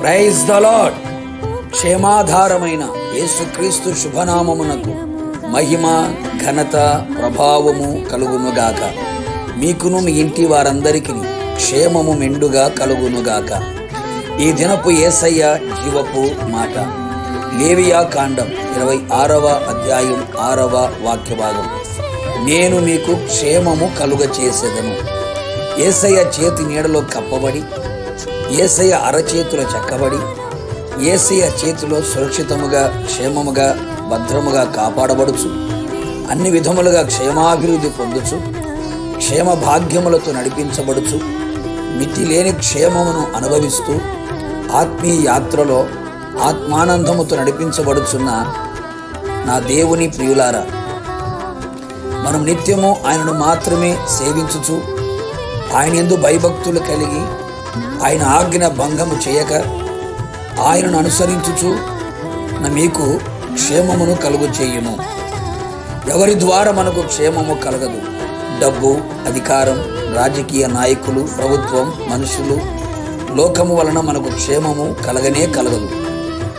Praise the lord. క్షేమాధారమైన యేసుక్రీస్తు శుభనామమునకు మహిమ, ఘనత, ప్రభావము కలుగునుగాక. మీకును మీ ఇంటి వారందరికీ క్షేమము మెండుగా కలుగునుగాక. ఈ దినపు యేసయ్య జీవపు మాట. లేవియా కాండం 26వ అధ్యాయం 6వ వాక్యభాగం. నేను మీకు క్షేమము కలుగ చేసేదను. యేసయ్య చేతి నీడలో కప్పబడి, యేసయ్య అరచేతుల చెక్కబడి, యేసయ్య చేతిలో సురక్షితముగా, క్షేమముగా, భద్రముగా కాపాడబడుచు, అన్ని విధములుగా క్షేమాభివృద్ధి పొందుచు, క్షేమ భాగ్యములతో నడిపించబడుచు, మితి లేని క్షేమమును అనుభవిస్తూ ఆత్మీయ యాత్రలో ఆత్మానందముతో నడిపించబడుచున్న నా దేవుని ప్రియులారా, మనం నిత్యము ఆయనను మాత్రమే సేవించుచు, ఆయన యందు భయభక్తులు కలిగి, ఆయన ఆజ్ఞ భంగము చేయక ఆయనను అనుసరించుచు మీకు క్షేమమును కలుగు చేయును. ఎవరి ద్వారా మనకు క్షేమము కలగదు. డబ్బు, అధికారం, రాజకీయ నాయకులు, ప్రభుత్వం, మనుషులు, లోకము వలన మనకు క్షేమము కలగనే కలగదు.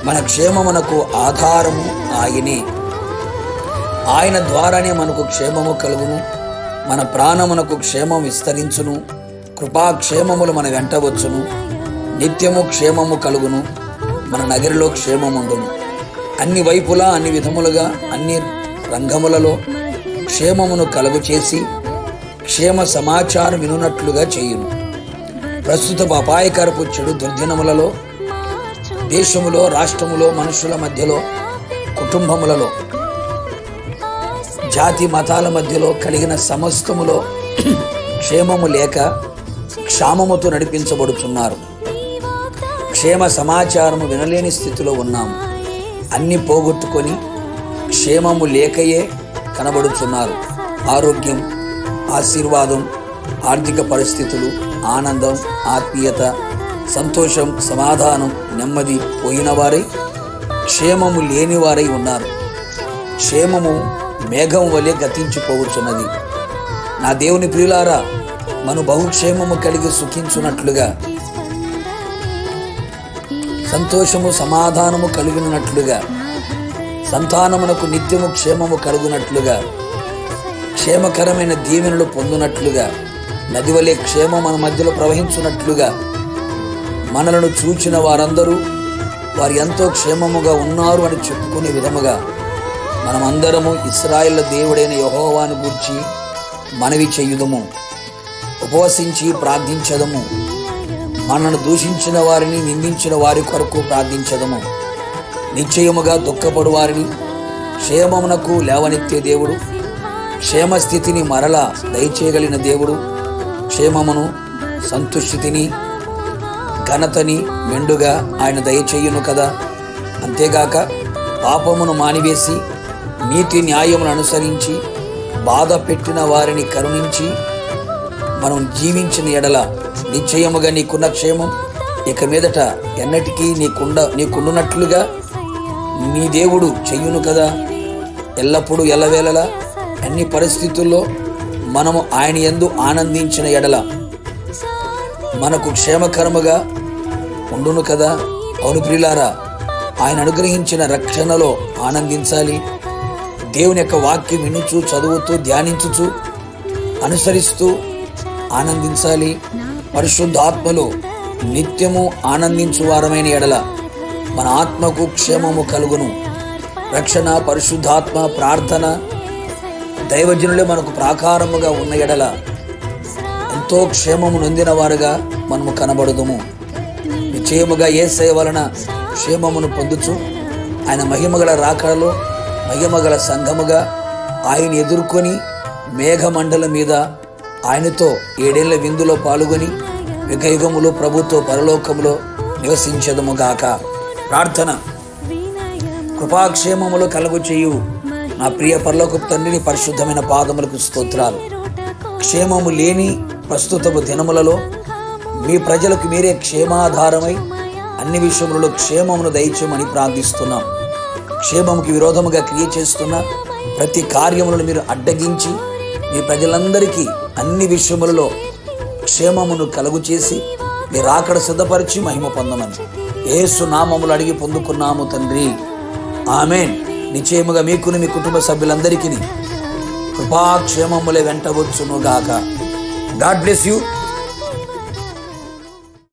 మన క్షేమమునకు ఆధారము ఆయనే. ఆయన ద్వారానే మనకు క్షేమము కలుగును. మన ప్రాణమునకు క్షేమం విస్తరించును. కృపాక్షేమములు మన వెంట వచ్చును. నిత్యము క్షేమము కలుగును. మన నగరిలో క్షేమముండును. అన్ని వైపులా, అన్ని విధములుగా, అన్ని రంగములలో క్షేమమును కలుగు చేసి క్షేమ సమాచారం వినున్నట్లుగా చేయును. ప్రస్తుత అపాయకరపు చెడు దుర్దినములలో, దేశములో, రాష్ట్రములో, మనుషుల మధ్యలో, కుటుంబములలో, జాతి మతాల మధ్యలో కలిగిన సమస్తములో క్షేమము లేక క్షామముతో నడిపించబడుతున్నారు. క్షేమ సమాచారము వినలేని స్థితిలో ఉన్నాము. అన్ని పోగొట్టుకొని క్షేమము లేకయే కనబడుచున్నారు. ఆరోగ్యం, ఆశీర్వాదం, ఆర్థిక పరిస్థితులు, ఆనందం, ఆత్మీయత, సంతోషం, సమాధానం, నెమ్మది పోయిన వారై క్షేమము లేని వారై ఉన్నారు. క్షేమము మేఘం వలె గతించిపోవచ్చున్నది. నా దేవుని ప్రియులారా, మన బహుక్షేమము కలిగి సుఖించున్నట్లుగా, సంతోషము సమాధానము కలిగినట్లుగా, సంతానమునకు నిత్యము క్షేమము కలుగునట్లుగా, క్షేమకరమైన దీవెనలు పొందునట్లుగా, నది వలె క్షేమం మన మధ్యలో ప్రవహించున్నట్లుగా, మనలను చూచిన వారందరూ వారు ఎంతో క్షేమముగా ఉన్నారు అని చెప్పుకునే విధముగా మనమందరము ఇశ్రాయేలు దేవుడైన యెహోవాను గూర్చి మనవి చేయుదము. ఉపవసించి ప్రార్థించదము. మనను దూషించిన వారిని, నిందించిన వారి కొరకు ప్రార్థించదము. నిశ్చయముగా దుఃఖపడు వారిని క్షేమమునకు లేవనెత్తే దేవుడు, క్షేమస్థితిని మరలా దయచేయగలిగిన దేవుడు, క్షేమమును, సంతుష్టిని, ఘనతని మెండుగా ఆయన దయచేయును కదా. అంతేగాక పాపమును మానివేసి నీతి న్యాయమును అనుసరించి బాధ పెట్టిన వారిని కరుణించి మనం జీవించిన ఎడల నిశ్చయముగా నీకున్న క్షేమం ఇక మీదట ఎన్నటికీ నీకుండునట్లుగా నీ దేవుడు చెయ్యును కదా. ఎల్లప్పుడూ ఎల్లవేళలా అన్ని పరిస్థితుల్లో మనము ఆయన యందు ఆనందించిన ఎడల మనకు క్షేమకరముగా ఉండును కదా. అవును ప్రియులారా, ఆయన అనుగ్రహించిన రక్షణలో ఆనందించాలి. దేవుని యొక్క వాక్యం వినుచు, చదువుతూ, ధ్యానించుచు, అనుసరిస్తూ ఆనందించాలి. పరిశుద్ధాత్మలో నిత్యము ఆనందించు వారమైన ఎడల మన ఆత్మకు క్షేమము కలుగును. రక్షణ, పరిశుద్ధాత్మ, ప్రార్థన, దైవజనులే మనకు ప్రాకారముగా ఉన్న ఎడల ఎంతో క్షేమము నొందిన వారుగా మనము కనబడుదుము. నిశ్చయముగా యేసయ్య వలన క్షేమమును పొందుచు, ఆయన మహిమగల రాకడలో మహిమగల సంఘముగా ఆయన ఎదుర్కొని మేఘమండలం మీద ఆయనతో 7 ఏళ్ల విందులో పాల్గొని యుగయుగములో ప్రభుతో పరలోకములో నివసించదముగాక. ప్రార్థన. కృపాక్షేమములు కలుగు చేయు నా ప్రియ పరలోకపు తండ్రిని పరిశుద్ధమైన పాదములకు స్తోత్రాలు. క్షేమము లేని ప్రస్తుతపు దినములలో మీ ప్రజలకు మీరే క్షేమాధారమై అన్ని విషయములలో క్షేమమును దయచేయమని ప్రార్థిస్తున్నాం. క్షేమముకి విరోధముగా క్రియ చేస్తున్న ప్రతి కార్యములను మీరు అడ్డగించి మీ ప్రజలందరికీ అన్ని విషయములలో క్షేమమును కలుగు చేసి మీరు రాకడ సిద్ధపరిచి మహిమ పొందమని యేసు నామములు అడిగి పొందుకున్నాము తండ్రి, ఆమేన్. నిశ్చయముగా మీకును మీ కుటుంబ సభ్యులందరికీ కృపాక్షేమములే వెంటవచ్చునుగాక. God bless you.